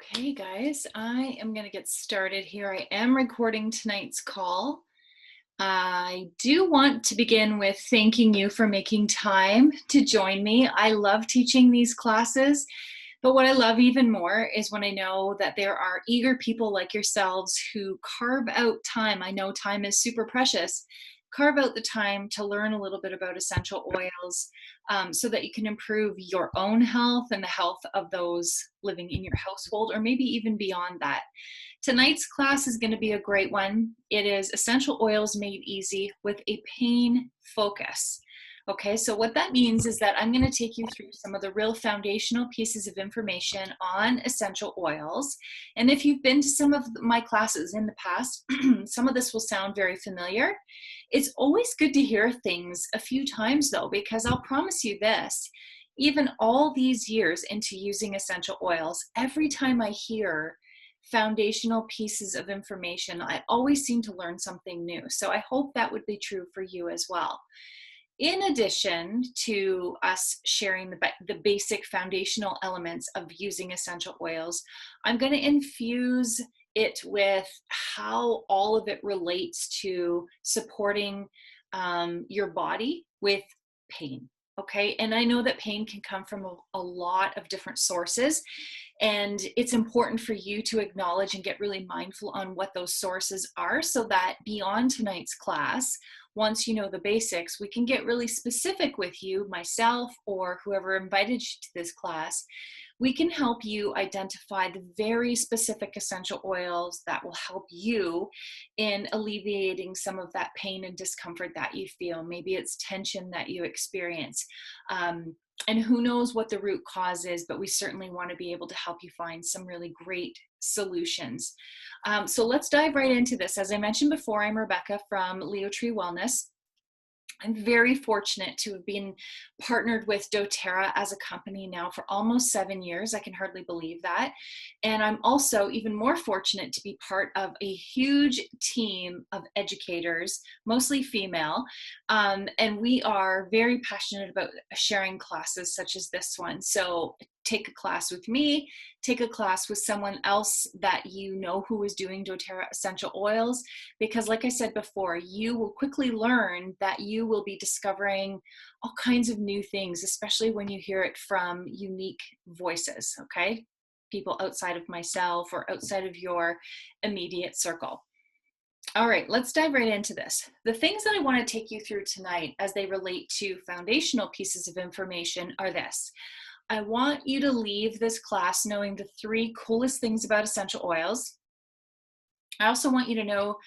Okay, guys, I am going to get started here. I am recording tonight's call. I do want to begin with thanking you for making time to join me. I love teaching these classes, but what I love even more is when I know that there are eager people like yourselves who carve out time. I know time is super precious. Carve out the time to learn a little bit about essential oils so that you can improve your own health and the health of those living in your household, or maybe even beyond that. Tonight's class is going to be a great one. It is Essential Oils Made Easy with a pain focus. Okay, so what that means is that I'm going to take you through some of the real foundational pieces of information on essential oils. And if you've been to some of my classes in the past, some of this will sound very familiar. It's always good to hear things a few times though, because I'll promise you this, even all these years into using essential oils, every time I hear foundational pieces of information, I always seem to learn something new. So I hope that would be true for you as well. In addition to us sharing the basic foundational elements of using essential oils, I'm going to infuse it with how all of it relates to supporting your body with pain. Okay, and I know that pain can come from a lot of different sources, and it's important for you to acknowledge and get really mindful on what those sources are so that beyond tonight's class, once you know the basics, we can get really specific with you, myself, or whoever invited you to this class. We can help you identify the very specific essential oils that will help you in alleviating some of that pain and discomfort that you feel. Maybe it's tension that you experience. And who knows what the root cause is, but we certainly want to be able to help you find some really great solutions. So let's dive right into this. As I mentioned before, I'm Rebecca from Leo Tree Wellness. I'm very fortunate to have been partnered with doTERRA as a company now for almost 7 years. I can hardly believe that. And I'm also even more fortunate to be part of a huge team of educators, mostly female. And we are very passionate about sharing classes such as this one. So take a class with me, take a class with someone else that you know who is doing doTERRA essential oils, because like I said before, you will quickly learn that you will be discovering all kinds of new things, especially when you hear it from unique voices, okay? People outside of myself or outside of your immediate circle. All right, let's dive right into this. The things that I want to take you through tonight as they relate to foundational pieces of information are this. I want you to leave this class knowing the 3 coolest things about essential oils. I also want you to know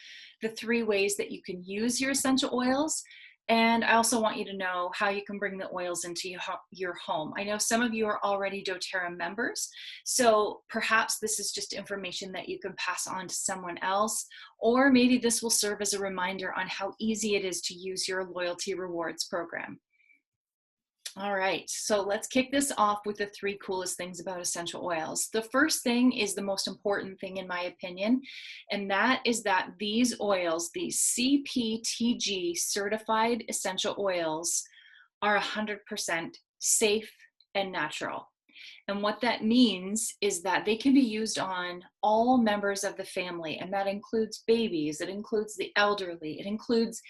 the 3 ways that you can use your essential oils. And I also want you to know how you can bring the oils into your home. I know some of you are already doTERRA members, so perhaps this is just information that you can pass on to someone else, or maybe this will serve as a reminder on how easy it is to use your loyalty rewards program. All right, so let's kick this off with the 3 coolest things about essential oils. The first thing is the most important thing in my opinion, and that is that these oils, these CPTG certified essential oils, are 100% safe and natural. And what that means is that they can be used on all members of the family, and that includes babies, it includes the elderly, it includes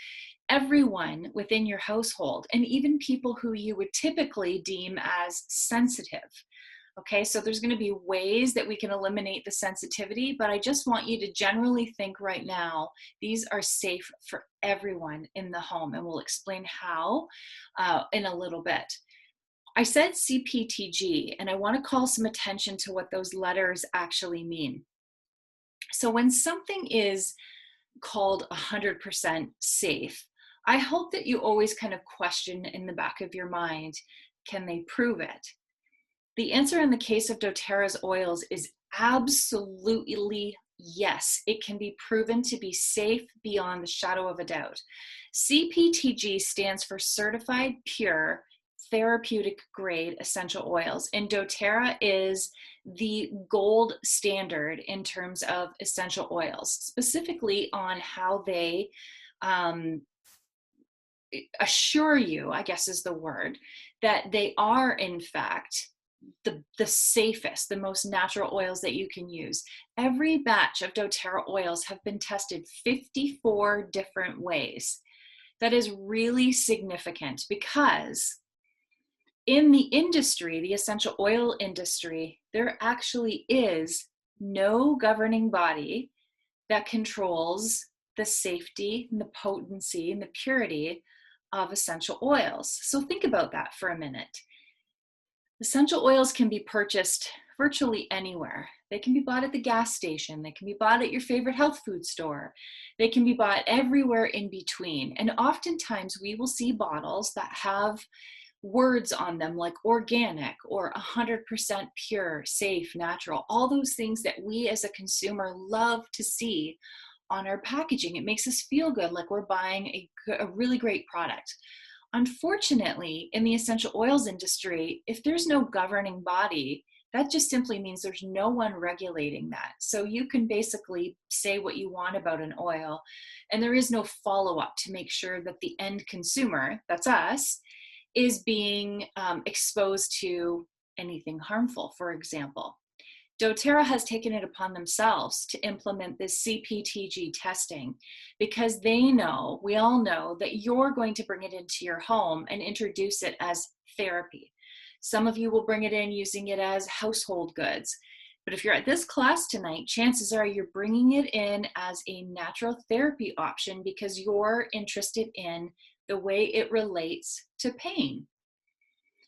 everyone within your household, and even people who you would typically deem as sensitive. Okay, so there's going to be ways that we can eliminate the sensitivity, but I just want you to generally think right now, these are safe for everyone in the home, and we'll explain how in a little bit. I said CPTG, and I want to call some attention to what those letters actually mean. So when something is called 100% safe, I hope that you always kind of question in the back of your mind, can they prove it? The answer in the case of doTERRA's oils is absolutely yes. It can be proven to be safe beyond the shadow of a doubt. CPTG stands for Certified Pure Therapeutic Grade Essential Oils, and doTERRA is the gold standard in terms of essential oils, specifically on how they assure you, I guess is the word, that they are in fact the safest, the most natural oils that you can use. Every batch of doTERRA oils have been tested 54 different ways. That is really significant because in the industry, the essential oil industry, there actually is no governing body that controls the safety and the potency and the purity of essential oils. So think about that for a minute. Essential oils can be purchased virtually anywhere. They can be bought at the gas station. They can be bought at your favorite health food store. They can be bought everywhere in between. And oftentimes we will see bottles that have words on them like organic or 100% pure, safe, natural, all those things that we as a consumer love to see on our packaging. It makes us feel good, like we're buying a really great product. Unfortunately, in the essential oils industry, if there's no governing body, that just simply means there's no one regulating that. So you can basically say what you want about an oil, and there is no follow-up to make sure that the end consumer, that's us, is being exposed to anything harmful, for example. doTERRA has taken it upon themselves to implement this CPTG testing because they know, we all know, that you're going to bring it into your home and introduce it as therapy. Some of you will bring it in using it as household goods. But if you're at this class tonight, chances are you're bringing it in as a natural therapy option because you're interested in the way it relates to pain.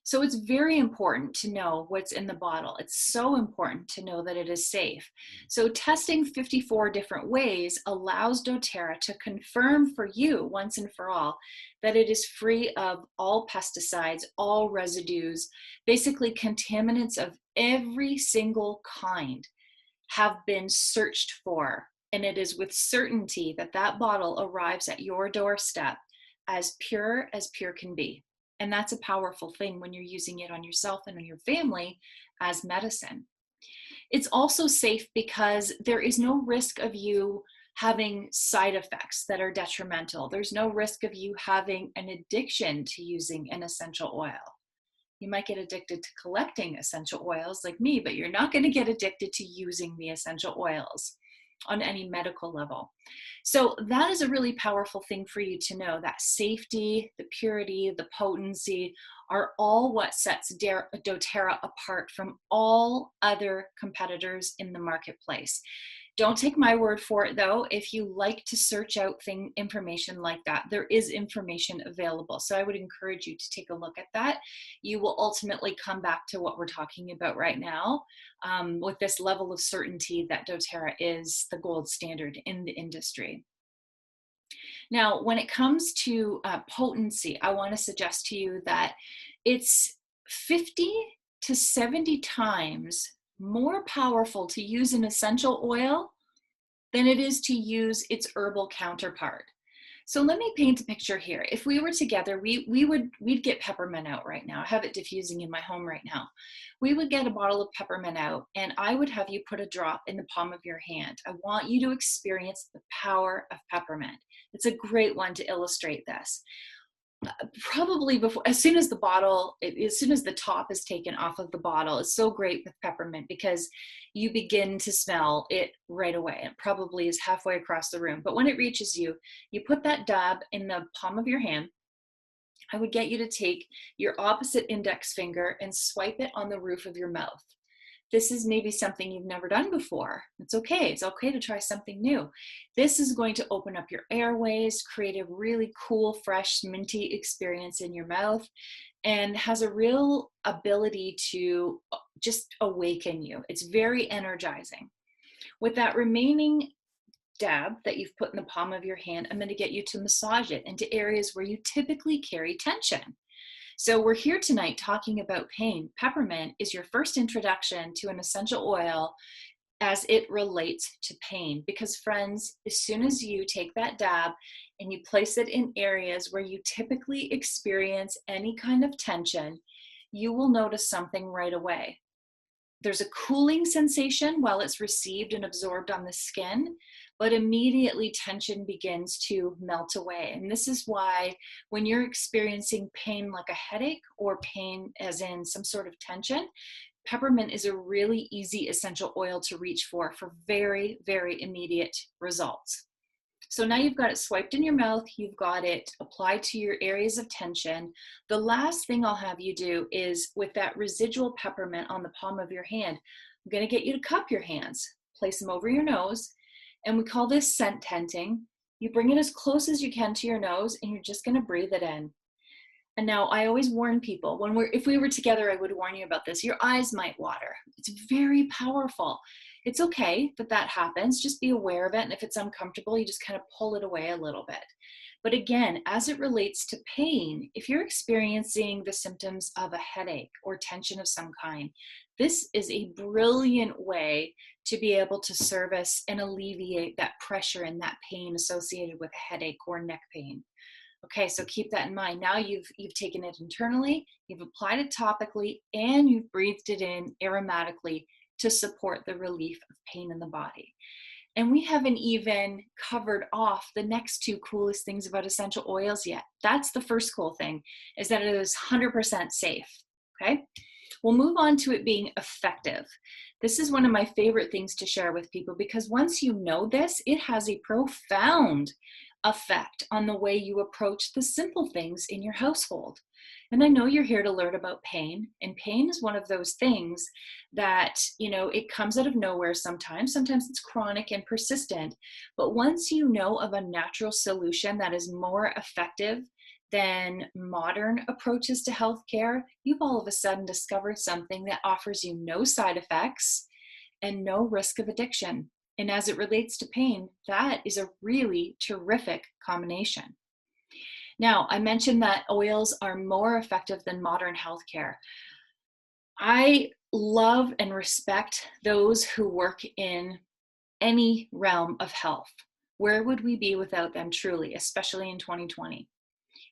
So it's very important to know what's in the bottle. It's so important to know that it is safe. So testing 54 different ways allows doTERRA to confirm for you once and for all that it is free of all pesticides, all residues, basically contaminants of every single kind have been searched for. And it is with certainty that that bottle arrives at your doorstep as pure can be. And that's a powerful thing when you're using it on yourself and on your family as medicine. It's also safe because there is no risk of you having side effects that are detrimental. There's no risk of you having an addiction to using an essential oil. You might get addicted to collecting essential oils like me, but you're not going to get addicted to using the essential oils on any medical level. So that is a really powerful thing for you to know, that safety, the purity, the potency are all what sets doTERRA apart from all other competitors in the marketplace. Don't take my word for it though. If you like to search out information like that, there is information available. So I would encourage you to take a look at that. You will ultimately come back to what we're talking about right now with this level of certainty that doTERRA is the gold standard in the industry. Now, when it comes to potency, I want to suggest to you that it's 50 to 70 times more powerful to use an essential oil than it is to use its herbal counterpart. So let me paint a picture here. If we were together, we'd get peppermint out right now. I have it diffusing in my home right now. We would get a bottle of peppermint out and I would have you put a drop in the palm of your hand. I want you to experience the power of peppermint. It's a great one to illustrate this. Probably before, as soon as the top is taken off of the bottle, it's so great with peppermint because you begin to smell it right away. It probably is halfway across the room, but when it reaches you, you put that dab in the palm of your hand. I would get you to take your opposite index finger and swipe it on the roof of your mouth. This is maybe something you've never done before. It's okay. It's okay to try something new. This is going to open up your airways, create a really cool, fresh, minty experience in your mouth, and has a real ability to just awaken you. It's very energizing. With that remaining dab that you've put in the palm of your hand, I'm going to get you to massage it into areas where you typically carry tension. So we're here tonight talking about pain. Peppermint is your first introduction to an essential oil as it relates to pain. Because friends, as soon as you take that dab and you place it in areas where you typically experience any kind of tension, you will notice something right away. There's a cooling sensation while it's received and absorbed on the skin, but immediately tension begins to melt away. And this is why when you're experiencing pain like a headache or pain as in some sort of tension, peppermint is a really easy essential oil to reach for very, very immediate results. So now you've got it swiped in your mouth, you've got it applied to your areas of tension. The last thing I'll have you do is, with that residual peppermint on the palm of your hand, I'm going to get you to cup your hands, place them over your nose, and we call this scent tenting. You bring it as close as you can to your nose, and you're just going to breathe it in. And now I always warn people, if we were together, I would warn you about this. Your eyes might water. It's very powerful. It's okay that that happens. Just be aware of it. And if it's uncomfortable, you just kind of pull it away a little bit. But again, as it relates to pain, if you're experiencing the symptoms of a headache or tension of some kind, this is a brilliant way to be able to service and alleviate that pressure and that pain associated with a headache or neck pain. Okay, so keep that in mind. Now you've taken it internally, you've applied it topically, and you've breathed it in aromatically to support the relief of pain in the body. And we haven't even covered off the next two coolest things about essential oils yet. That's the first cool thing, is that it is 100% safe, okay? We'll move on to it being effective. This is one of my favorite things to share with people, because once you know this, it has a profound effect on the way you approach the simple things in your household. And I know you're here to learn about pain, and pain is one of those things that, it comes out of nowhere sometimes. Sometimes it's chronic and persistent. But once you know of a natural solution that is more effective than modern approaches to healthcare, you've all of a sudden discovered something that offers you no side effects and no risk of addiction. And as it relates to pain, that is a really terrific combination. Now, I mentioned that oils are more effective than modern healthcare. I love and respect those who work in any realm of health. Where would we be without them, truly, especially in 2020?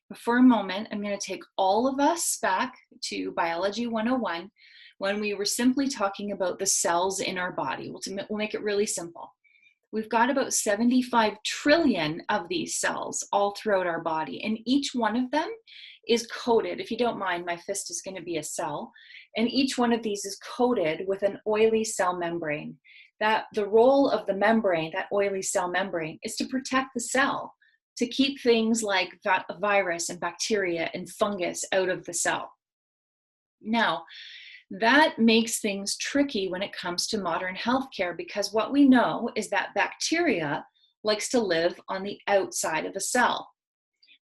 But for a moment, I'm going to take all of us back to Biology 101, when we were simply talking about the cells in our body. We'll make it really simple. We've got about 75 trillion of these cells all throughout our body, and each one of them is coated. If you don't mind, my fist is going to be a cell, and each one of these is coated with an oily cell membrane. That the role of the membrane, that oily cell membrane, is to protect the cell, to keep things like virus and bacteria and fungus out of the cell. Now, that makes things tricky when it comes to modern healthcare, because what we know is that bacteria likes to live on the outside of a cell.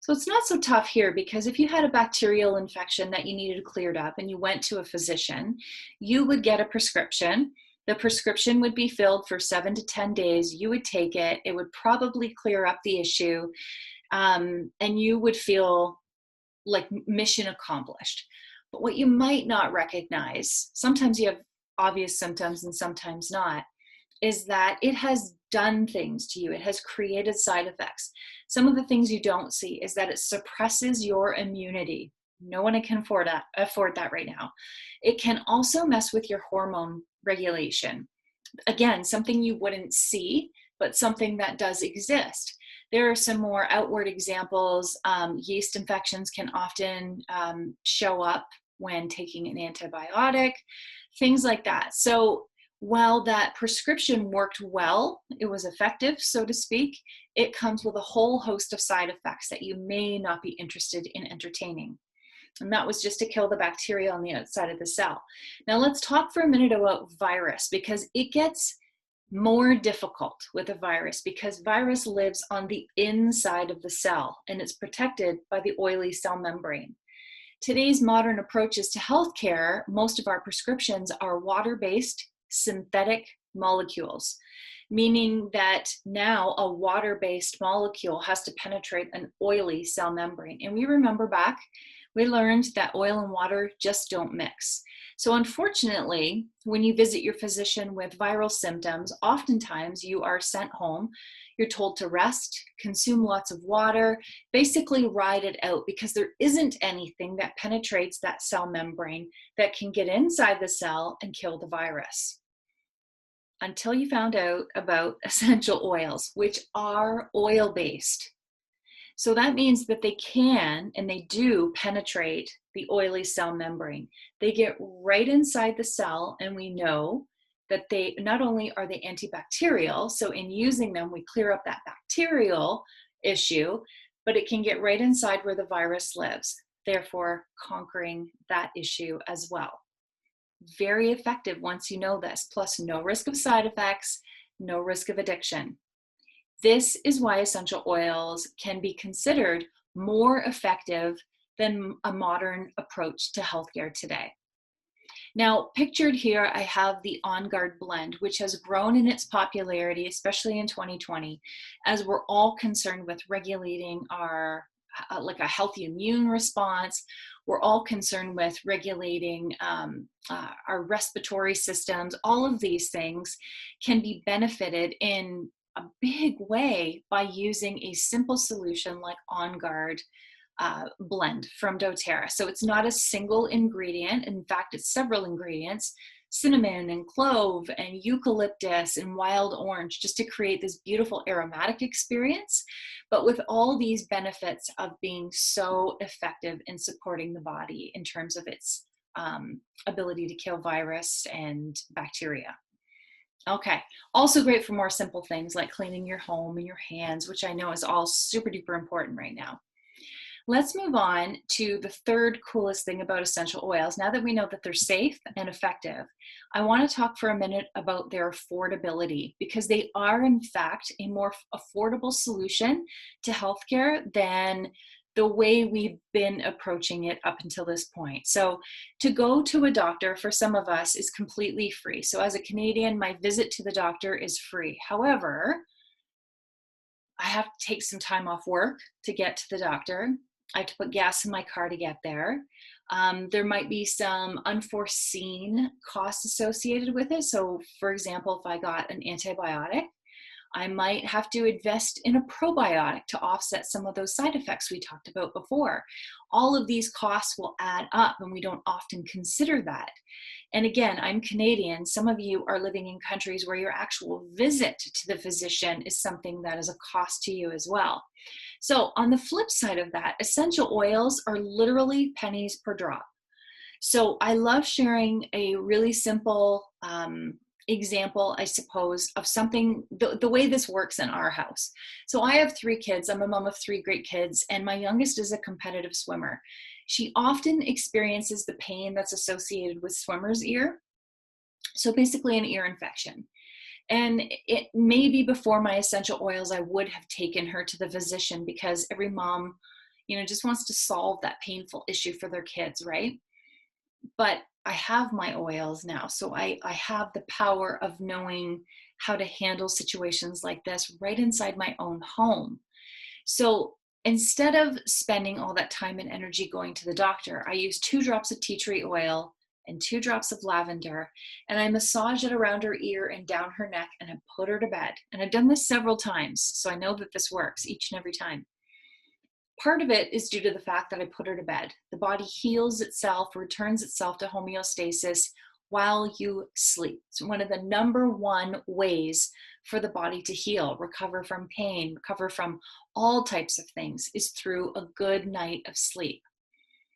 So it's not so tough here, because if you had a bacterial infection that you needed cleared up and you went to a physician, you would get a prescription. The prescription would be filled for 7 to 10 days. You would take it. It would probably clear up the issue, and you would feel like mission accomplished. But what you might not recognize, sometimes you have obvious symptoms and sometimes not, is that it has done things to you. It has created side effects. Some of the things you don't see is that it suppresses your immunity. No one can afford that right now. It can also mess with your hormone regulation. Again, something you wouldn't see, but something that does exist. There are some more outward examples. Yeast infections can often show up when taking an antibiotic, things like that. So while that prescription worked well, it was effective, so to speak, it comes with a whole host of side effects that you may not be interested in entertaining. And that was just to kill the bacteria on the outside of the cell. Now let's talk for a minute about virus, because it gets more difficult with a virus, because virus lives on the inside of the cell and it's protected by the oily cell membrane. Today's modern approaches to healthcare, most of our prescriptions are water-based synthetic molecules, meaning that now a water-based molecule has to penetrate an oily cell membrane. And we remember back, we learned that oil and water just don't mix. So unfortunately, when you visit your physician with viral symptoms, oftentimes you are sent home. You're told to rest, consume lots of water, basically ride it out, because there isn't anything that penetrates that cell membrane that can get inside the cell and kill the virus. until you found out about essential oils, which are oil-based. So that means that they can and they do penetrate the oily cell membrane. They get right inside the cell, and we know that they not only are they antibacterial, so in using them, we clear up that bacterial issue, but it can get right inside where the virus lives, therefore conquering that issue as well. Very effective once you know this, plus no risk of side effects, no risk of addiction. This is why essential oils can be considered more effective than a modern approach to healthcare today. Now, pictured here, I have the On Guard blend, which has grown in its popularity, especially in 2020, as we're all concerned with regulating our like a healthy immune response. We're all concerned with regulating our respiratory systems. All of these things can be benefited in a big way by using a simple solution like On Guard blend from doTERRA. So it's not a single ingredient. In fact, it's several ingredients: cinnamon and clove and eucalyptus and wild orange, just to create this beautiful aromatic experience, but with all these benefits of being so effective in supporting the body in terms of its ability to kill virus and bacteria. Okay, also great for more simple things like cleaning your home and your hands, which I know is all super duper important right now. Let's move on to the third coolest thing about essential oils. Now that we know that they're safe and effective, I want to talk for a minute about their affordability, because they are in fact a more affordable solution to healthcare than the way we've been approaching it up until this point. So to go to a doctor for some of us is completely free. So as a Canadian, my visit to the doctor is free. However, I have to take some time off work to get to the doctor. I have to put gas in my car to get there. There might be some unforeseen costs associated with it. So for example, if I got an antibiotic, I might have to invest in a probiotic to offset some of those side effects we talked about before. All of these costs will add up, and we don't often consider that. And again, I'm Canadian. Some of you are living in countries where your actual visit to the physician is something that is a cost to you as well. So on the flip side of that, essential oils are literally pennies per drop. So I love sharing a really simple example, I suppose, of something, the way this works in our house. So I have 3 kids. I'm a mom of 3 great kids, and my youngest is a competitive swimmer. She often experiences the pain that's associated with swimmer's ear. So basically an ear infection. And it may be before my essential oils, I would have taken her to the physician, because every mom, just wants to solve that painful issue for their kids, right? But I have my oils now, so I have the power of knowing how to handle situations like this right inside my own home. So instead of spending all that time and energy going to the doctor, I use 2 drops of tea tree oil and 2 drops of lavender, and I massage it around her ear and down her neck, and I put her to bed. And I've done this several times, so I know that this works each and every time. Part of it is due to the fact that I put her to bed. The body heals itself, returns itself to homeostasis while you sleep. It's one of the number 1 ways for the body to heal, recover from pain, recover from all types of things, is through a good night of sleep.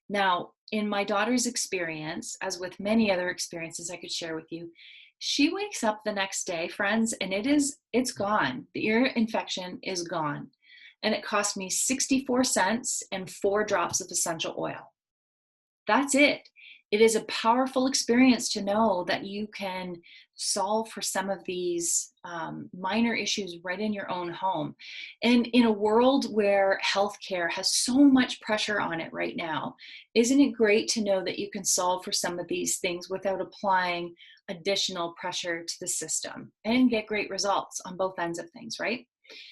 Now, in my daughter's experience, as with many other experiences I could share with you, she wakes up the next day, friends, and it's gone. The ear infection is gone. And it cost me 64 cents and 4 drops of essential oil. That's it. It is a powerful experience to know that you can solve for some of these minor issues right in your own home. And in a world where healthcare has so much pressure on it right now, isn't it great to know that you can solve for some of these things without applying additional pressure to the system and get great results on both ends of things, right?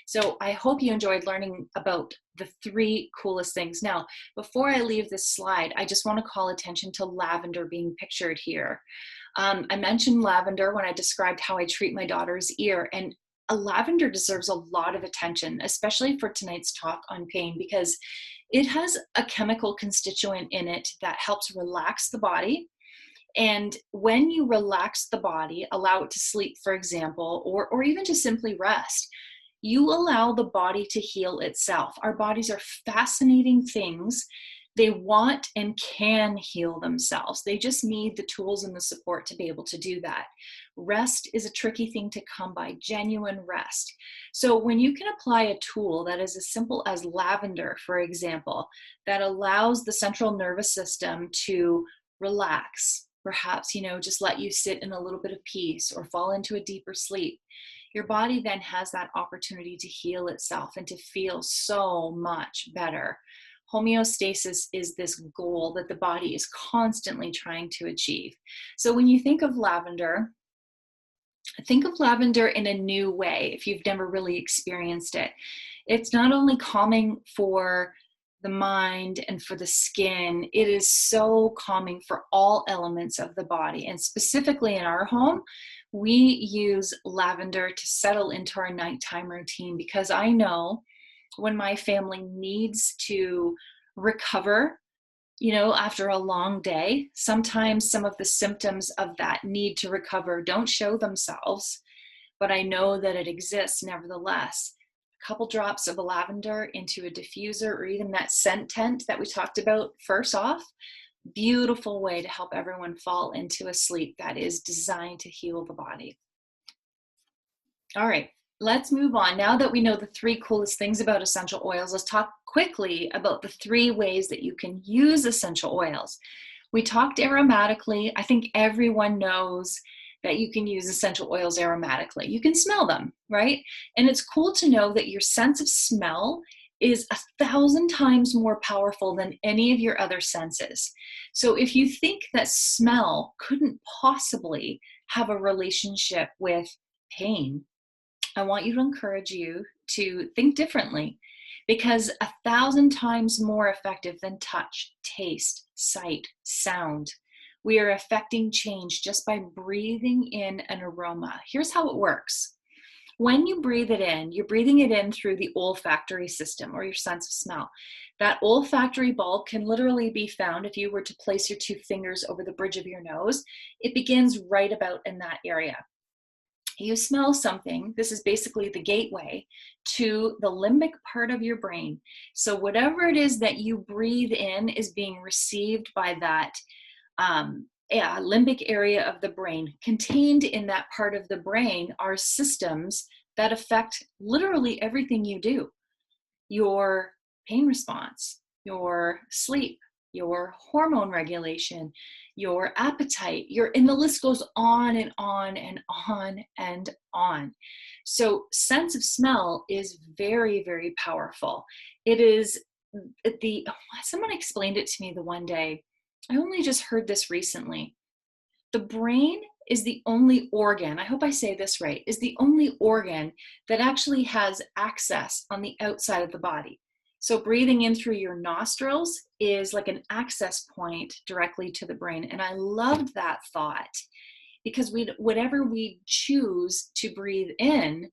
So I hope you enjoyed learning about the 3 coolest things. Now, before I leave this slide, I just want to call attention to lavender being pictured here. I mentioned lavender when I described how I treat my daughter's ear, and lavender deserves a lot of attention, especially for tonight's talk on pain, because it has a chemical constituent in it that helps relax the body. And when you relax the body, allow it to sleep, for example, or even just simply rest, you allow the body to heal itself. Our bodies are fascinating things. They want and can heal themselves. They just need the tools and the support to be able to do that. Rest is a tricky thing to come by, genuine rest. So when you can apply a tool that is as simple as lavender, for example, that allows the central nervous system to relax, perhaps, just let you sit in a little bit of peace or fall into a deeper sleep, your body then has that opportunity to heal itself and to feel so much better. Homeostasis is this goal that the body is constantly trying to achieve. So when you think of lavender in a new way if you've never really experienced it. It's not only calming for the mind and for the skin, it is so calming for all elements of the body. And specifically in our home, we use lavender to settle into our nighttime routine, because I know when my family needs to recover, after a long day, sometimes some of the symptoms of that need to recover don't show themselves, but I know that it exists nevertheless. A couple drops of lavender into a diffuser, or even that scent tent that we talked about first off, beautiful way to help everyone fall into a sleep that is designed to heal the body. All right, let's move on. Now that we know the 3 coolest things about essential oils, let's talk quickly about the 3 ways that you can use essential oils. We talked aromatically. I think everyone knows that you can use essential oils aromatically. You can smell them, right? And it's cool to know that your sense of smell is 1,000 times more powerful than any of your other senses. So if you think that smell couldn't possibly have a relationship with pain, I want you to encourage you to think differently, because 1,000 times more effective than touch, taste, sight, sound. We are affecting change just by breathing in an aroma. Here's how it works. When you breathe it in, you're breathing it in through the olfactory system, or your sense of smell. That olfactory bulb can literally be found if you were to place your 2 fingers over the bridge of your nose. It begins right about in that area. You smell something. This is basically the gateway to the limbic part of your brain. So whatever it is that you breathe in is being received by that limbic area of the brain. Contained in that part of the brain are systems that affect literally everything you do. Your pain response, your sleep, your hormone regulation, your appetite, and the list goes on and on and on and on. So sense of smell is very, very powerful. It is someone explained it to me the one day. I only just heard this recently. The brain is the only organ, I hope I say this right, is the only organ that actually has access on the outside of the body. So breathing in through your nostrils is like an access point directly to the brain. And I loved that thought, because whatever we choose to breathe in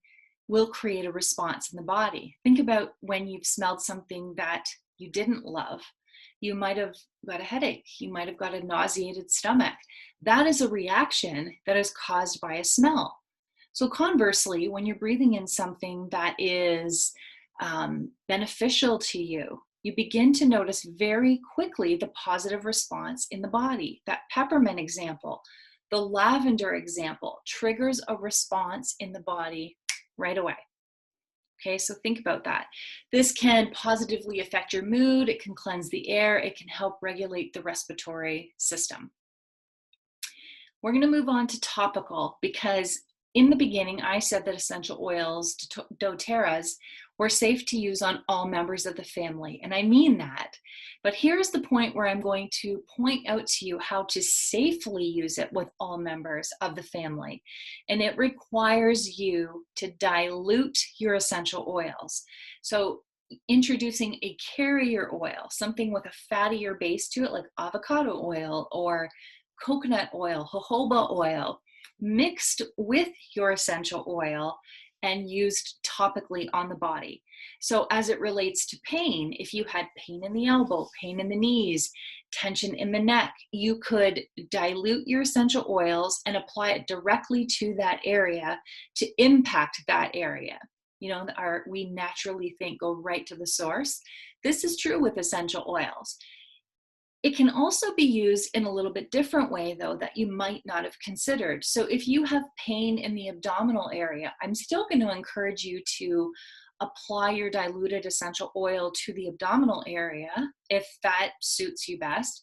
will create a response in the body. Think about when you've smelled something that you didn't love. You might have got a headache. You might have got a nauseated stomach. That is a reaction that is caused by a smell. So conversely, when you're breathing in something that is beneficial to you, you begin to notice very quickly the positive response in the body. That peppermint example, the lavender example, triggers a response in the body right away. Okay, so think about that. This can positively affect your mood. It can cleanse the air. It can help regulate the respiratory system. We're going to move on to topical, because in the beginning, I said that essential oils, doTERRAs, were safe to use on all members of the family. And I mean that. But here's the point where I'm going to point out to you how to safely use it with all members of the family. And it requires you to dilute your essential oils. So introducing a carrier oil, something with a fattier base to it, like avocado oil or coconut oil, jojoba oil, mixed with your essential oil, and used topically on the body. So as it relates to pain, if you had pain in the elbow, pain in the knees, tension in the neck, you could dilute your essential oils and apply it directly to that area to impact that area. You know, we naturally think go right to the source. This is true with essential oils. It can also be used in a little bit different way, though, that you might not have considered. So if you have pain in the abdominal area, I'm still going to encourage you to apply your diluted essential oil to the abdominal area if that suits you best.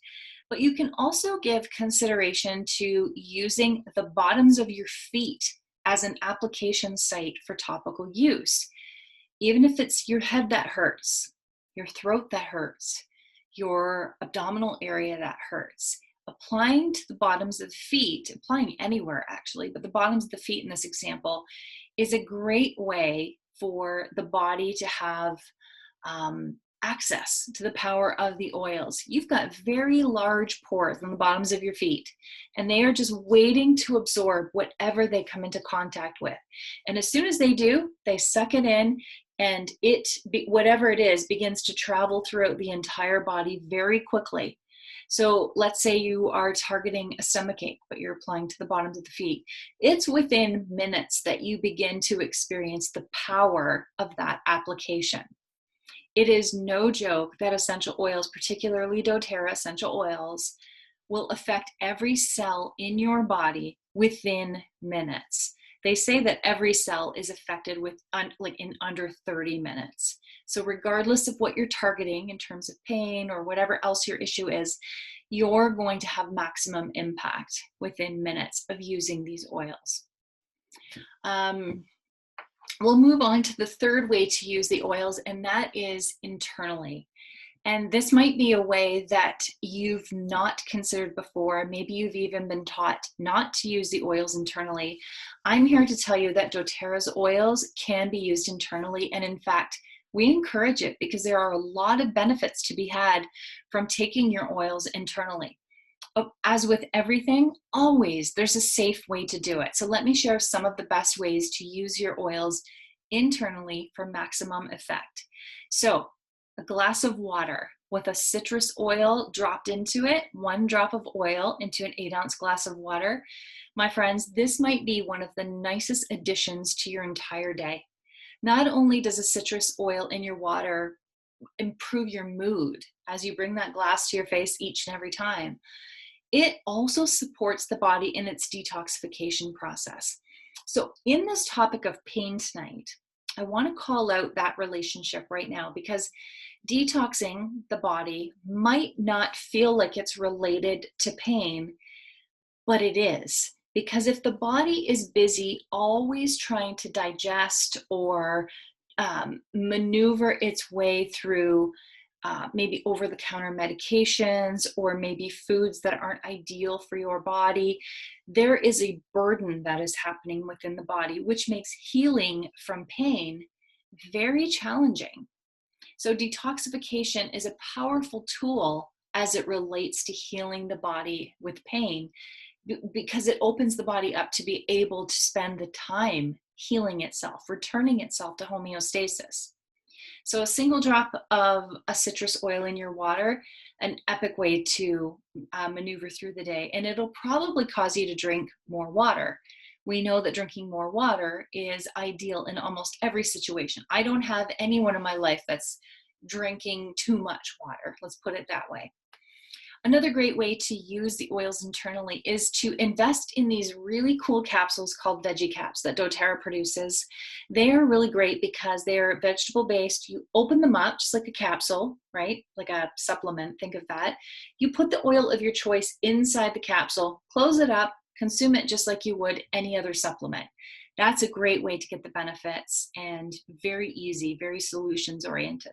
But you can also give consideration to using the bottoms of your feet as an application site for topical use. Even if it's your head that hurts, your throat that hurts, your abdominal area that hurts, applying to the bottoms of the feet, applying anywhere actually, but the bottoms of the feet in this example is a great way for the body to have access to the power of the oils. You've got very large pores on the bottoms of your feet, and they are just waiting to absorb whatever they come into contact with. And as soon as they do, they suck it in, and whatever it is begins to travel throughout the entire body very quickly. So let's say you are targeting a stomachache, but you're applying to the bottoms of the feet. It's within minutes that you begin to experience the power of that application. It is no joke that essential oils, particularly doTERRA essential oils, will affect every cell in your body within minutes. They say that every cell is affected in under 30 minutes. So regardless of what you're targeting in terms of pain or whatever else your issue is, you're going to have maximum impact within minutes of using these oils. We'll move on to the third way to use the oils, and that is internally. And this might be a way that you've not considered before. Maybe you've even been taught not to use the oils internally. I'm here to tell you that doTERRA's oils can be used internally. And in fact, we encourage it because there are a lot of benefits to be had from taking your oils internally. As with everything, always there's a safe way to do it. So let me share some of the best ways to use your oils internally for maximum effect. So a glass of water with a citrus oil dropped into it, 1 drop of oil into an 8-ounce glass of water. My friends, this might be one of the nicest additions to your entire day. Not only does a citrus oil in your water improve your mood as you bring that glass to your face each and every time, it also supports the body in its detoxification process. So in this topic of pain tonight, I want to call out that relationship right now because detoxing the body might not feel like it's related to pain, but it is. Because if the body is busy always trying to digest or maneuver its way through maybe over-the-counter medications or maybe foods that aren't ideal for your body, there is a burden that is happening within the body, which makes healing from pain very challenging. So detoxification is a powerful tool as it relates to healing the body with pain because it opens the body up to be able to spend the time healing itself, returning itself to homeostasis. So a single drop of a citrus oil in your water, an epic way to maneuver through the day, and it'll probably cause you to drink more water. We know that drinking more water is ideal in almost every situation. I don't have anyone in my life that's drinking too much water, let's put it that way. Another great way to use the oils internally is to invest in these really cool capsules called Veggie Caps that doTERRA produces. They are really great because they are vegetable based. You open them up just like a capsule, right? Like a supplement, think of that. You put the oil of your choice inside the capsule, close it up, consume it just like you would any other supplement. That's a great way to get the benefits and very easy, very solutions oriented.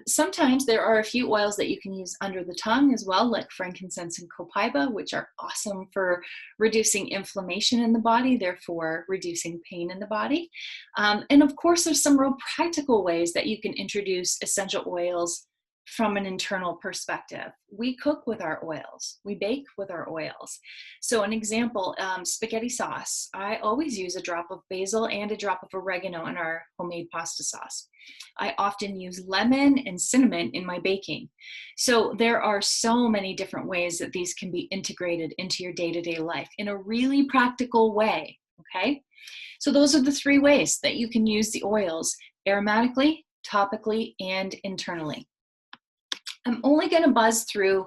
Sometimes there are a few oils that you can use under the tongue as well, like frankincense and copaiba, which are awesome for reducing inflammation in the body, therefore reducing pain in the body. And of course, there's some real practical ways that you can introduce essential oils from an internal perspective. We cook with our oils. We bake with our oils. So an example, spaghetti sauce. I always use a drop of basil and a drop of oregano in our homemade pasta sauce. I often use lemon and cinnamon in my baking. So there are so many different ways that these can be integrated into your day-to-day life in a really practical way, okay? So those are the three ways that you can use the oils: aromatically, topically, and internally. I'm only going to buzz through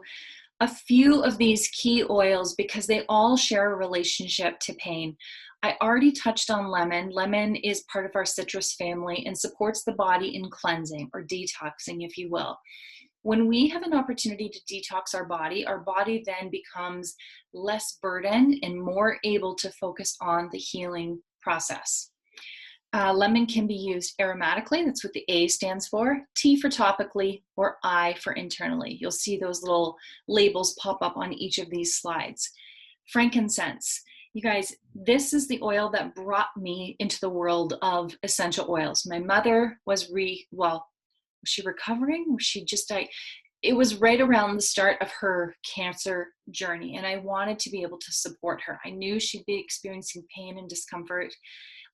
a few of these key oils because they all share a relationship to pain. I already touched on lemon. Lemon is part of our citrus family and supports the body in cleansing or detoxing, if you will. When we have an opportunity to detox our body then becomes less burdened and more able to focus on the healing process. Lemon can be used aromatically, that's what the A stands for, T for topically, or I for internally. You'll see those little labels pop up on each of these slides. Frankincense. You guys, this is the oil that brought me into the world of essential oils. My mother was was she recovering? Was she just died? It was right around the start of her cancer journey, and I wanted to be able to support her. I knew she'd be experiencing pain and discomfort.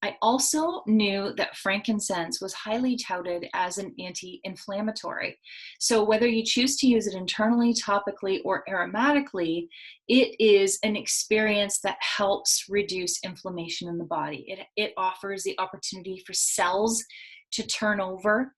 I also knew that frankincense was highly touted as an anti-inflammatory. So whether you choose to use it internally, topically, or aromatically, it is an experience that helps reduce inflammation in the body. It offers the opportunity for cells to turn over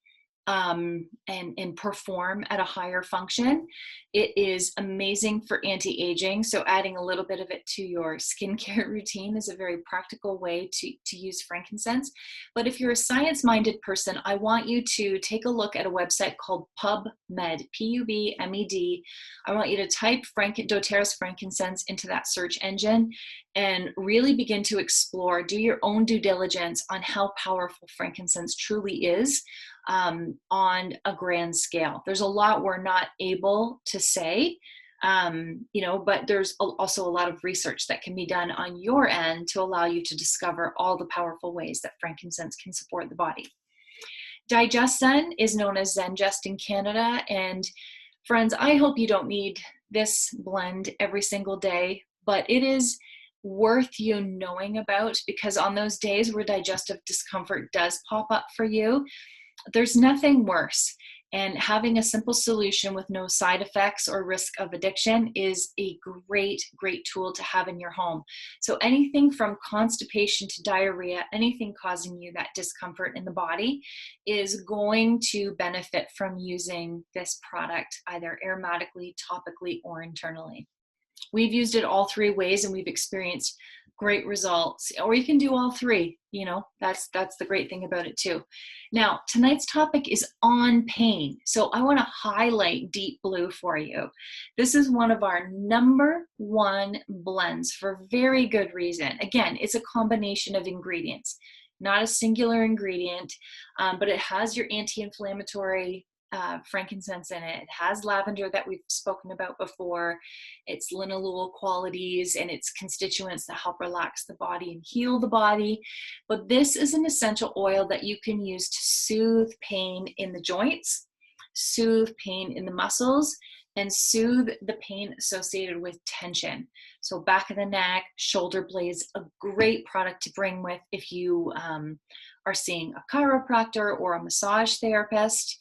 and perform at a higher function. It is amazing for anti-aging. So adding a little bit of it to your skincare routine is a very practical way to use frankincense. But if you're a science-minded person, I want you to take a look at a website called PubMed, P-U-B-M-E-D. I want you to type doTERRA's frankincense into that search engine and really begin to explore, do your own due diligence on how powerful frankincense truly is on a grand scale. There's a lot we're not able to say, but there's also a lot of research that can be done on your end to allow you to discover all the powerful ways that frankincense can support the body. DigestZen is known as ZenGest in Canada, and friends, I hope you don't need this blend every single day, but it is worth you knowing about, because on those days where digestive discomfort does pop up for you, there's nothing worse. And having a simple solution with no side effects or risk of addiction is a great, great tool to have in your home. So anything from constipation to diarrhea, anything causing you that discomfort in the body is going to benefit from using this product either aromatically, topically, or internally. We've used it all three ways and we've experienced great results. Or you can do all three, that's the great thing about it too. Now, tonight's topic is on pain. So I want to highlight Deep Blue for you. This is one of our #1 blends for very good reason. Again, it's a combination of ingredients, not a singular ingredient, but it has your anti-inflammatory frankincense in it. It has lavender that we've spoken about before. It's linalool qualities and its constituents that help relax the body and heal the body. But this is an essential oil that you can use to soothe pain in the joints, soothe pain in the muscles, and soothe the pain associated with tension. So back of the neck, shoulder blades, a great product to bring with if you are seeing a chiropractor or a massage therapist.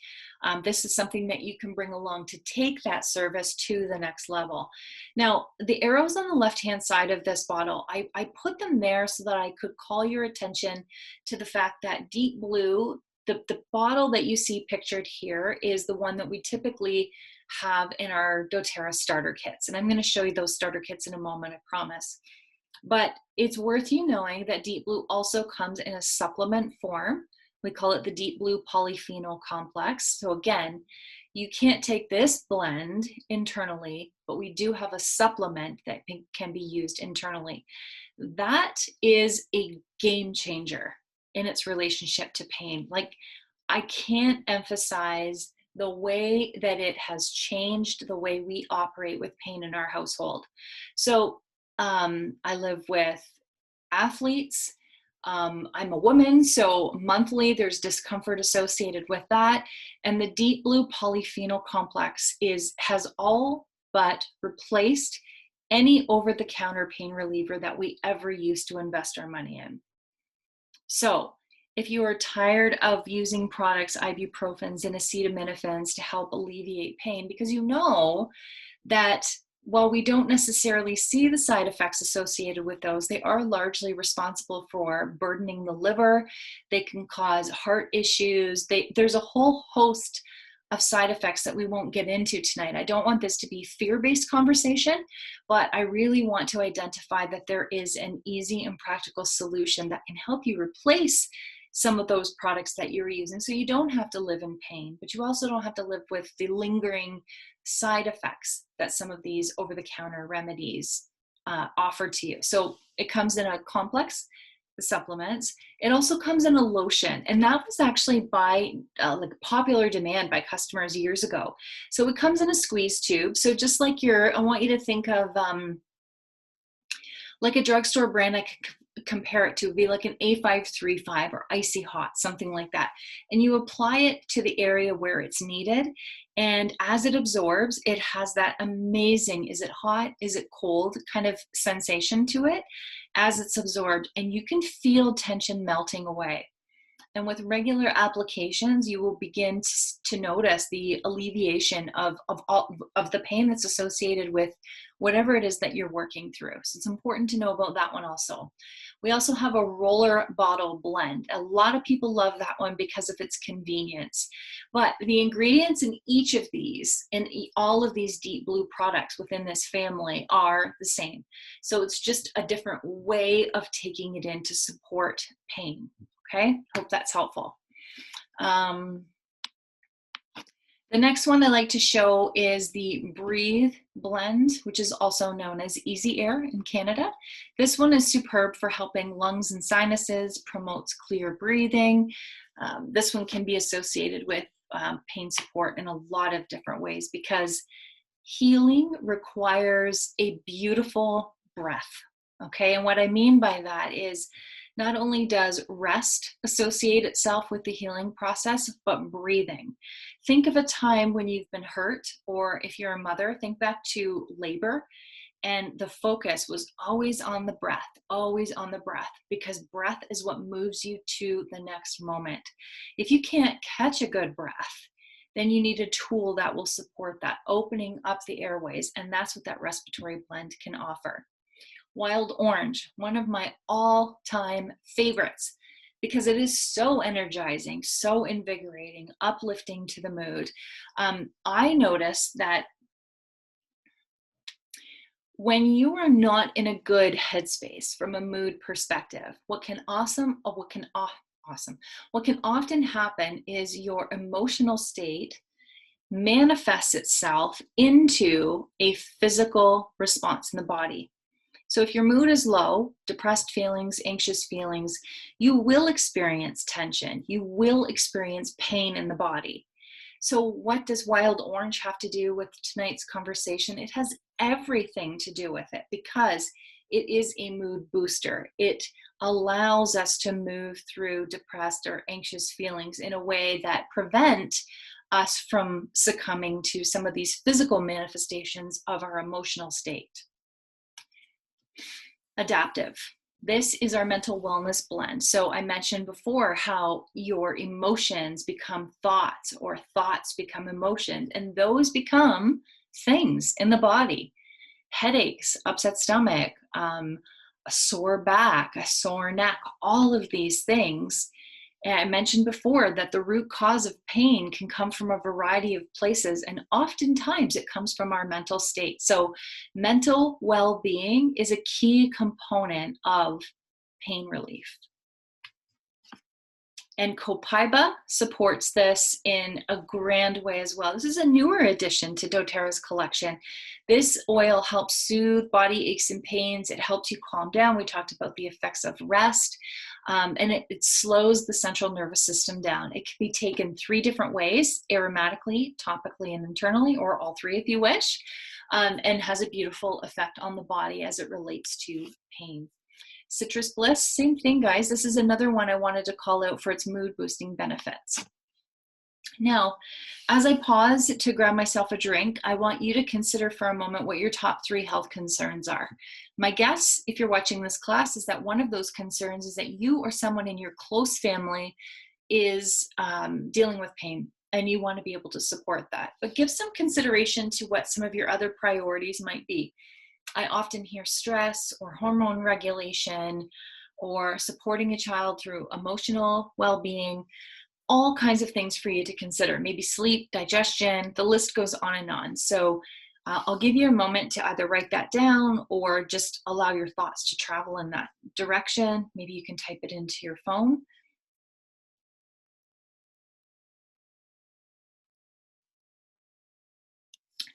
This is something that you can bring along to take that service to the next level. Now, the arrows on the left-hand side of this bottle, I put them there so that I could call your attention to the fact that Deep Blue, the bottle that you see pictured here, is the one that we typically have in our doTERRA starter kits. And I'm going to show you those starter kits in a moment, I promise. But it's worth you knowing that Deep Blue also comes in a supplement form. We call it the Deep Blue Polyphenol Complex. So again, you can't take this blend internally, but we do have a supplement that can be used internally. That is a game changer in its relationship to pain. Like, I can't emphasize the way that it has changed the way we operate with pain in our household. So I live with athletes, I'm a woman, so monthly there's discomfort associated with that. And the Deep Blue Polyphenol Complex has all but replaced any over-the-counter pain reliever that we ever used to invest our money in. So if you are tired of using products, ibuprofens and acetaminophen to help alleviate pain, because you know that while we don't necessarily see the side effects associated with those, they are largely responsible for burdening the liver. They can cause heart issues. There's a whole host of side effects that we won't get into tonight. I don't want this to be fear-based conversation, but I really want to identify that there is an easy and practical solution that can help you replace some of those products that you're using, so you don't have to live in pain, but you also don't have to live with the lingering side effects that some of these over-the-counter remedies offer to you. So it comes in a complex, the supplements. It also comes in a lotion, and that was actually by like popular demand by customers years ago. So it comes in a squeeze tube. So just like I want you to think of like a drugstore brand. I could compare it to would be like an A535 or Icy Hot, something like that. And you apply it to the area where it's needed. And as it absorbs, it has that amazing, is it hot, is it cold kind of sensation to it as it's absorbed. And you can feel tension melting away. And with regular applications, you will begin to notice the alleviation of the pain that's associated with whatever it is that you're working through. So it's important to know about that one also. We also have a roller bottle blend. A lot of people love that one because of its convenience. But the ingredients in each of these, in all of these Deep Blue products within this family are the same. So it's just a different way of taking it in to support pain. Okay, hope that's helpful. The next one I like to show is the Breathe blend, which is also known as Easy Air in Canada. This one is superb for helping lungs and sinuses, promotes clear breathing. This one can be associated with pain support in a lot of different ways because healing requires a beautiful breath. Okay, and what I mean by that is not only does rest associate itself with the healing process, but breathing. Think of a time when you've been hurt, or if you're a mother, think back to labor, and the focus was always on the breath, because breath is what moves you to the next moment. If you can't catch a good breath, then you need a tool that will support that, opening up the airways, and that's what that respiratory blend can offer. Wild Orange, one of my all-time favorites because it is so energizing, so invigorating, uplifting to the mood. I noticed that when you are not in a good headspace from a mood perspective, what can often happen is your emotional state manifests itself into a physical response in the body. So if your mood is low, depressed feelings, anxious feelings, you will experience tension. You will experience pain in the body. So what does Wild Orange have to do with tonight's conversation? It has everything to do with it because it is a mood booster. It allows us to move through depressed or anxious feelings in a way that prevent us from succumbing to some of these physical manifestations of our emotional state. Adaptive. This is our mental wellness blend. So I mentioned before how your emotions become thoughts, or thoughts become emotions, and those become things in the body. Headaches, upset stomach, a sore back, a sore neck, all of these things. And I mentioned before that the root cause of pain can come from a variety of places, and oftentimes it comes from our mental state. So mental well-being is a key component of pain relief. And Copaiba supports this in a grand way as well. This is a newer addition to doTERRA's collection. This oil helps soothe body aches and pains. It helps you calm down. We talked about the effects of rest. And it slows the central nervous system down. It can be taken 3 different ways: aromatically, topically, and internally, or all 3 if you wish, and has a beautiful effect on the body as it relates to pain. Citrus Bliss, same thing, guys. This is another one I wanted to call out for its mood boosting benefits. Now, as I pause to grab myself a drink, I want you to consider for a moment what your top 3 health concerns are. My guess, if you're watching this class, is that one of those concerns is that you or someone in your close family is dealing with pain, and you want to be able to support that. But give some consideration to what some of your other priorities might be. I often hear stress or hormone regulation or supporting a child through emotional well-being, all kinds of things for you to consider. Maybe sleep, digestion, the list goes on and on. So I'll give you a moment to either write that down or just allow your thoughts to travel in that direction. Maybe you can type it into your phone.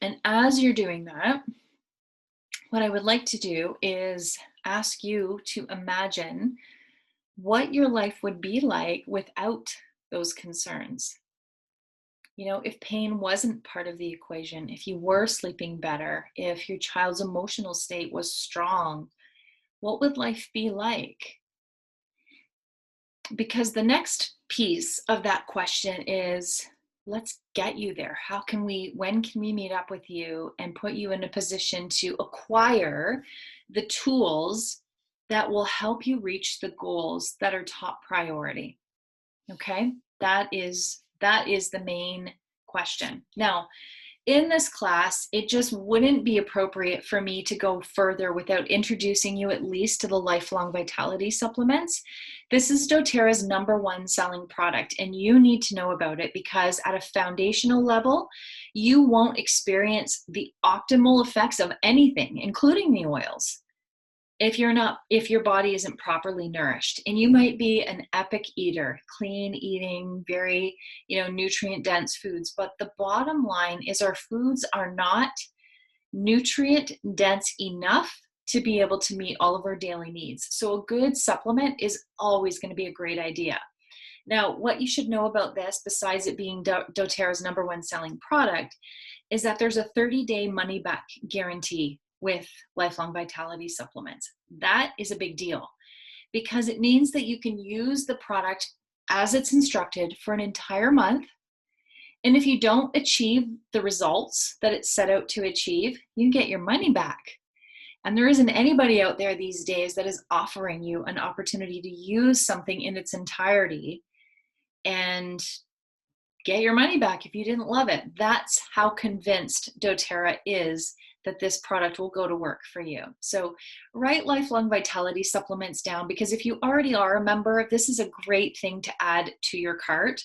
And as you're doing that, what I would like to do is ask you to imagine what your life would be like without those concerns. You know, if pain wasn't part of the equation, if you were sleeping better, if your child's emotional state was strong, what would life be like? Because the next piece of that question is, let's get you there. When can we meet up with you and put you in a position to acquire the tools that will help you reach the goals that are top priority? Okay, that is the main question. Now, in this class, it just wouldn't be appropriate for me to go further without introducing you at least to the Lifelong Vitality supplements. This is doTERRA's #1 selling product, and you need to know about it because at a foundational level, you won't experience the optimal effects of anything, including the oils, if your body isn't properly nourished. And you might be an epic eater, clean eating, very nutrient dense foods, but the bottom line is our foods are not nutrient dense enough to be able to meet all of our daily needs. So a good supplement is always going to be a great idea. Now, what you should know about this, besides it being doTERRA's #1 selling product, is that there's a 30-day money back guarantee with Lifelong Vitality supplements. That is a big deal because it means that you can use the product as it's instructed for an entire month. And if you don't achieve the results that it's set out to achieve, you can get your money back. And there isn't anybody out there these days that is offering you an opportunity to use something in its entirety and get your money back if you didn't love it. That's how convinced doTERRA is that this product will go to work for you. So write Lifelong Vitality supplements down, because if you already are a member, this is a great thing to add to your cart.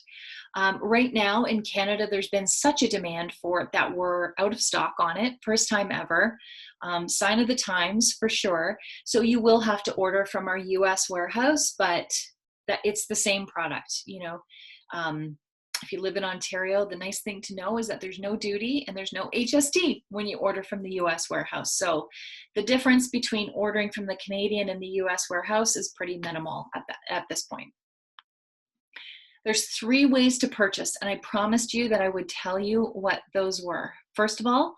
Right now in Canada, there's been such a demand for it that we're out of stock on it, first time ever. Sign of the times for sure. So you will have to order from our US warehouse, but it's the same product, if you live in Ontario, the nice thing to know is that there's no duty and there's no HST when you order from the US warehouse. So the difference between ordering from the Canadian and the US warehouse is pretty minimal at this point. There's 3 ways to purchase, and I promised you that I would tell you what those were. First of all,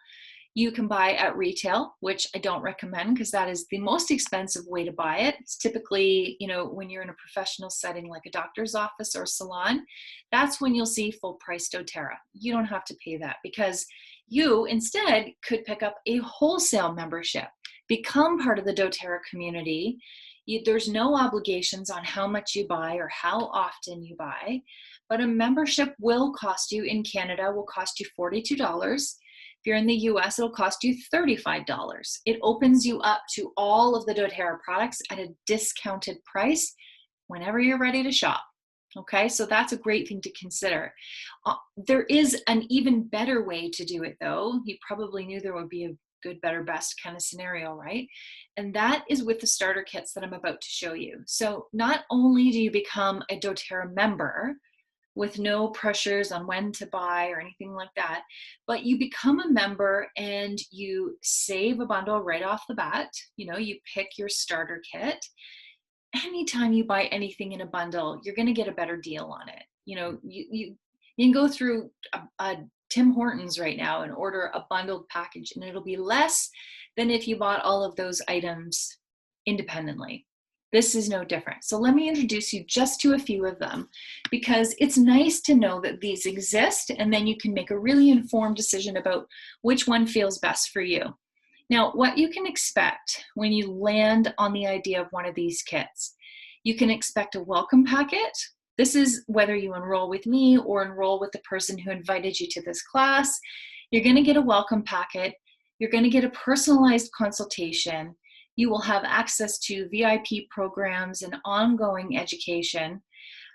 you can buy at retail, which I don't recommend because that is the most expensive way to buy it. It's typically, when you're in a professional setting like a doctor's office or salon, that's when you'll see full price doTERRA. You don't have to pay that because you instead could pick up a wholesale membership, become part of the doTERRA community. There's no obligations on how much you buy or how often you buy, but a membership will cost you in Canada, will cost you $42. If you're in the US, it'll cost you $35. It opens you up to all of the doTERRA products at a discounted price whenever you're ready to shop. Okay, so that's a great thing to consider. There is an even better way to do it though. You probably knew there would be a good, better, best kind of scenario, right? And that is with the starter kits that I'm about to show you. So not only do you become a doTERRA member, with no pressures on when to buy or anything like that, but you become a member and you save a bundle right off the bat. You pick your starter kit. Anytime you buy anything in a bundle, you're going to get a better deal on it. You can go through a Tim Hortons right now and order a bundled package, and it'll be less than if you bought all of those items independently. This is no different. So let me introduce you just to a few of them, because it's nice to know that these exist, and then you can make a really informed decision about which one feels best for you. Now, what you can expect when you land on the idea of one of these kits, you can expect a welcome packet. This is whether you enroll with me or enroll with the person who invited you to this class. You're going to get a welcome packet. You're going to get a personalized consultation. You will have access to VIP programs and ongoing education.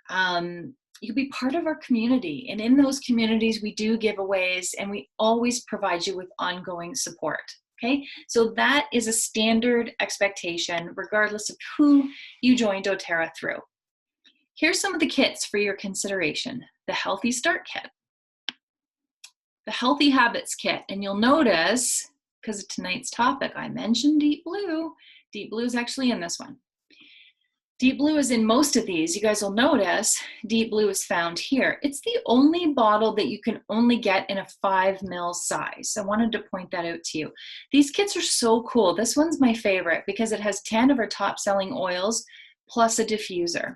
You'll be part of our community. And in those communities, we do giveaways, and we always provide you with ongoing support. Okay, so that is a standard expectation regardless of who you join doTERRA through. Here's some of the kits for your consideration. The Healthy Start Kit, the Healthy Habits Kit, and you'll notice, because of tonight's topic, I mentioned Deep Blue. Deep Blue is actually in this one. Deep Blue is in most of these. You guys will notice Deep Blue is found here. It's the only bottle that you can only get in a 5 ml size. I wanted to point that out to you. These kits are so cool. This one's my favorite because it has 10 of our top selling oils plus a diffuser.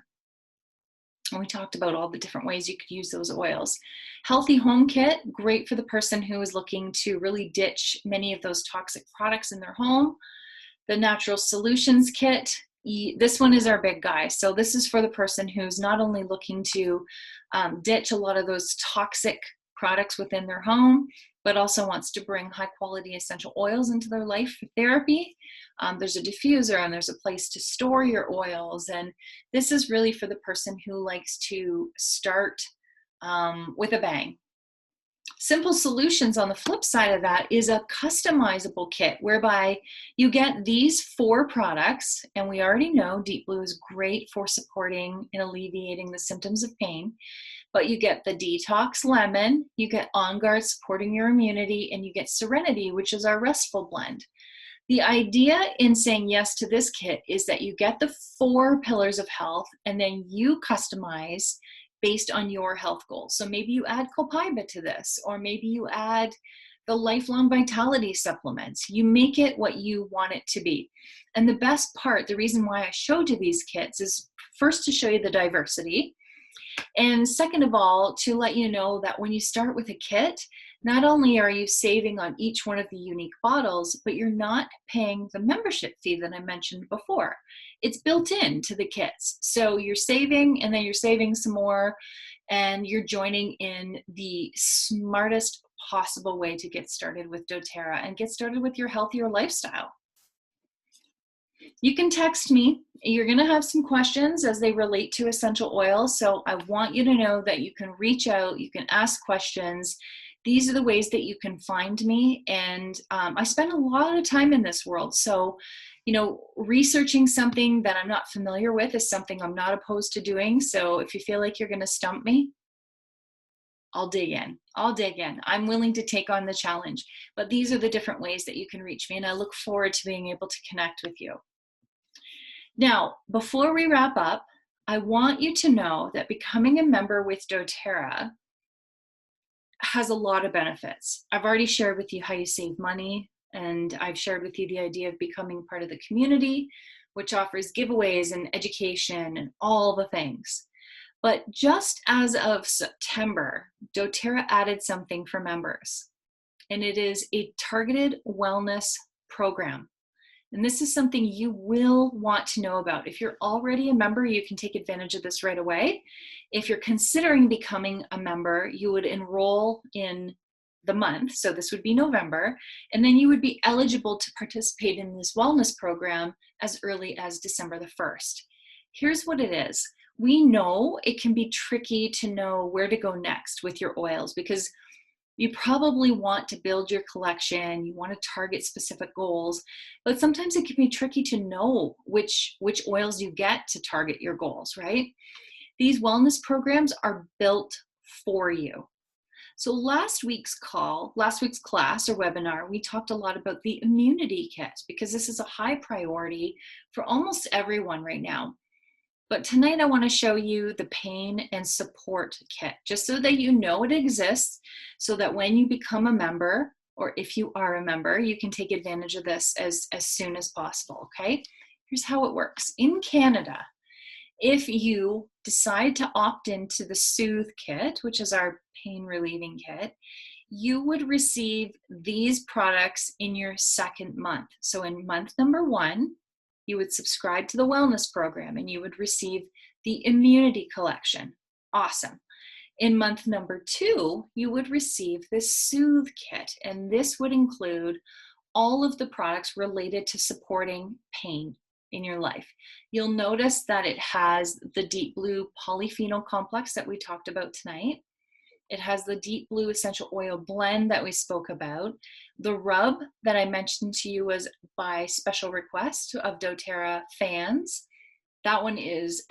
And we talked about all the different ways you could use those oils. Healthy Home Kit, great for the person who is looking to really ditch many of those toxic products in their home. The Natural Solutions Kit, this one is our big guy. So this is for the person who's not only looking to ditch a lot of those toxic products within their home, but also wants to bring high quality essential oils into their life for therapy. There's a diffuser and there's a place to store your oils. And this is really for the person who likes to start with a bang. Simple Solutions, on the flip side of that, is a customizable kit whereby you get these 4 products, and we already know Deep Blue is great for supporting and alleviating the symptoms of pain, but you get the Detox Lemon, you get On Guard supporting your immunity, and you get Serenity, which is our restful blend. The idea in saying yes to this kit is that you get the 4 pillars of health, and then you customize based on your health goals. So maybe you add Copaiba to this, or maybe you add the Lifelong Vitality supplements. You make it what you want it to be. And the best part, the reason why I showed you these kits, is first to show you the diversity, and second of all, to let you know that when you start with a kit, not only are you saving on each one of the unique bottles, but you're not paying the membership fee that I mentioned before. It's built into the kits. So you're saving, and then you're saving some more, and you're joining in the smartest possible way to get started with doTERRA and get started with your healthier lifestyle. You can text me. You're going to have some questions as they relate to essential oils. So I want you to know that you can reach out, you can ask questions. These are the ways that you can find me. And I spend a lot of time in this world. So, you know, researching something that I'm not familiar with is something I'm not opposed to doing. So if you feel like you're going to stump me, I'll dig in. I'll dig in. I'm willing to take on the challenge. But these are the different ways that you can reach me. And I look forward to being able to connect with you. Now, before we wrap up, I want you to know that becoming a member with doTERRA has a lot of benefits. I've already shared with you how you save money, and I've shared with you the idea of becoming part of the community, which offers giveaways and education and all the things. But just as of September, doTERRA added something for members, and it is a targeted wellness program. And this is something you will want to know about. If you're already a member, you can take advantage of this right away. If you're considering becoming a member, you would enroll in the month, so this would be November, and then you would be eligible to participate in this wellness program as early as December the 1st. Here's what it is. We know it can be tricky to know where to go next with your oils, because you probably want to build your collection, you want to target specific goals, but sometimes it can be tricky to know which oils you get to target your goals, right? These wellness programs are built for you. So last week's class or webinar, we talked a lot about the immunity kit, because this is a high priority for almost everyone right now. But tonight I want to show you the pain and support kit, just so that you know it exists, so that when you become a member, or if you are a member, you can take advantage of this as soon as possible, okay? Here's how it works. In Canada, if you decide to opt into the Soothe Kit, which is our pain relieving kit, you would receive these products in your second month. So in month number 1, you would subscribe to the wellness program and you would receive the immunity collection. Awesome. In month number 2, you would receive this Soothe Kit, and this would include all of the products related to supporting pain in your life. You'll notice that it has the Deep Blue polyphenol complex that we talked about tonight. It has the Deep Blue essential oil blend that we spoke about. The rub that I mentioned to you was by special request of doTERRA fans. That one is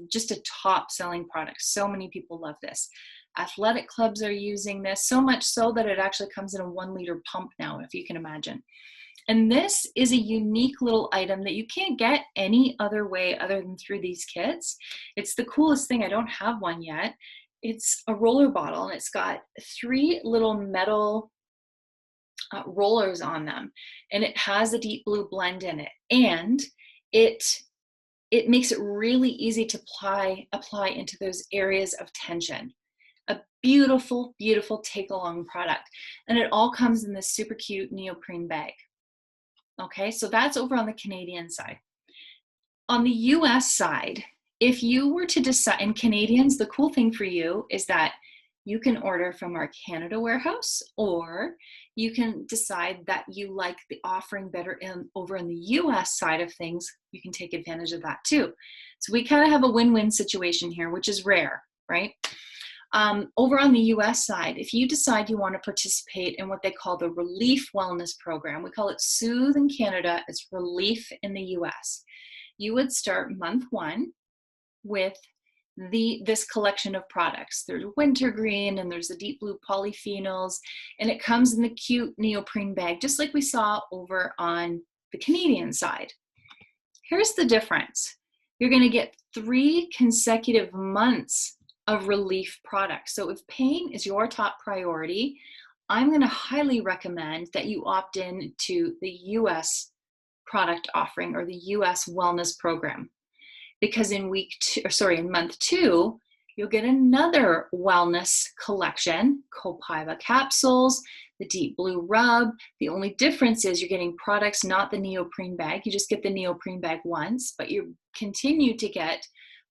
just a top selling product. So many people love this. Athletic clubs are using this, so much so that it actually comes in a 1-liter pump now, if you can imagine. And this is a unique little item that you can't get any other way other than through these kits. It's the coolest thing. I don't have one yet. It's a roller bottle, and it's got 3 little metal rollers on them, and it has a Deep Blue blend in it, and it makes it really easy to apply into those areas of tension. A beautiful, beautiful take-along product, and it all comes in this super cute neoprene bag. Okay, so that's over on the Canadian side. On the US side, if you were to decide, and Canadians, the cool thing for you is that you can order from our Canada warehouse, or you can decide that you like the offering better over in the US side of things. You can take advantage of that too. So we kind of have a win-win situation here, which is rare, right? Over on the US side, if you decide you want to participate in what they call the Relief Wellness Program, we call it Soothe in Canada, it's Relief in the US. You would start month 1 with this collection of products. There's wintergreen and there's the Deep Blue polyphenols, and it comes in the cute neoprene bag, just like we saw over on the Canadian side. Here's the difference. You're going to get 3 consecutive months of relief products. So if pain is your top priority, I'm going to highly recommend that you opt in to the US product offering or the US wellness program, because in month 2, you'll get another wellness collection, Copaiba capsules, the Deep Blue rub. The only difference is you're getting products, not the neoprene bag. You just get the neoprene bag once, but you continue to get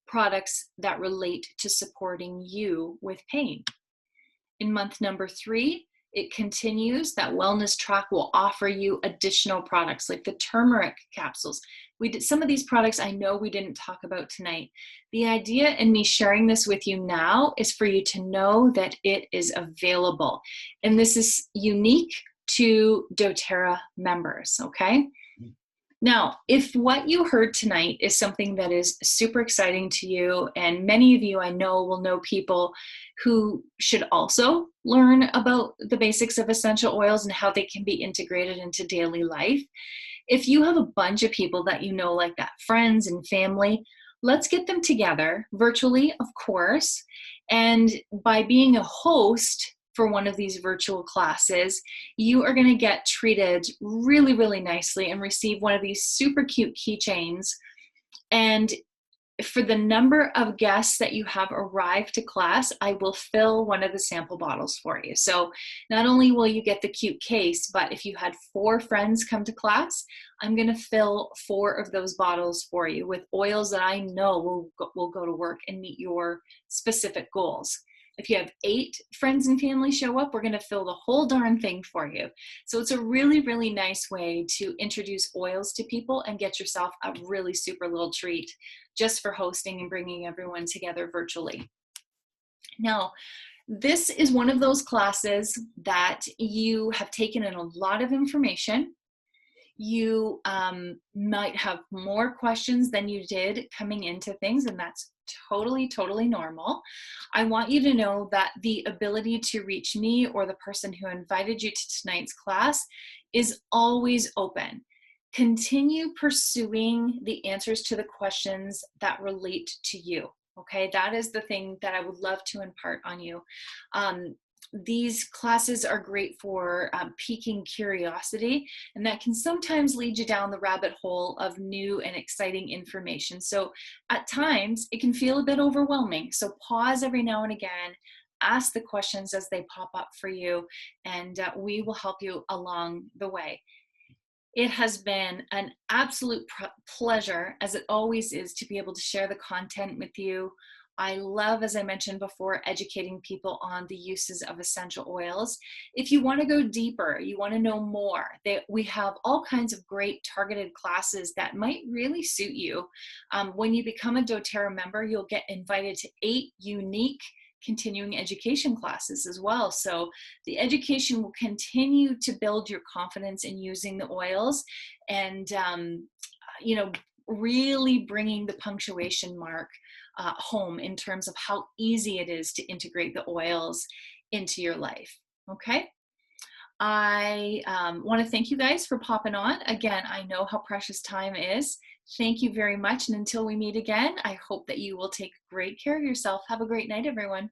products that relate to supporting you with pain. In month number 3, it continues. That wellness track will offer you additional products like the turmeric capsules. Some of these products I know we didn't talk about tonight. The idea in me sharing this with you now is for you to know that it is available. And this is unique to doTERRA members, okay? Now, if what you heard tonight is something that is super exciting to you, and many of you I know will know people who should also learn about the basics of essential oils and how they can be integrated into daily life. If you have a bunch of people that you know like that, friends and family, let's get them together virtually, of course. And by being a host for one of these virtual classes, you are going to get treated really, really nicely and receive one of these super cute keychains. And for the number of guests that you have arrived to class, I will fill one of the sample bottles for you. So not only will you get the cute case, but if you had 4 friends come to class, I'm going to fill 4 of those bottles for you with oils that I know will go to work and meet your specific goals. If you have 8 friends and family show up, we're going to fill the whole darn thing for you. So it's a really, really nice way to introduce oils to people and get yourself a really super little treat just for hosting and bringing everyone together virtually. Now, this is one of those classes that you have taken in a lot of information. You might have more questions than you did coming into things, and that's totally, totally normal. I want you to know that the ability to reach me or the person who invited you to tonight's class is always open. Continue pursuing the answers to the questions that relate to you. Okay, that is the thing that I would love to impart on you. these classes are great for piquing curiosity, and that can sometimes lead you down the rabbit hole of new and exciting information. So at times it can feel a bit overwhelming. So pause every now and again, ask the questions as they pop up for you, and we will help you along the way. It has been an absolute pleasure, as it always is, to be able to share the content with you. I love, as I mentioned before, educating people on the uses of essential oils. If you want to go deeper, you want to know more, we have all kinds of great targeted classes that might really suit you. When you become a doTERRA member, you'll get invited to 8 unique continuing education classes as well. So the education will continue to build your confidence in using the oils, and you know, really bringing the punctuation mark home in terms of how easy it is to integrate the oils into your life. Okay. I want to thank you guys for popping on. Again, I know how precious time is. Thank you very much. And until we meet again, I hope that you will take great care of yourself. Have a great night, everyone.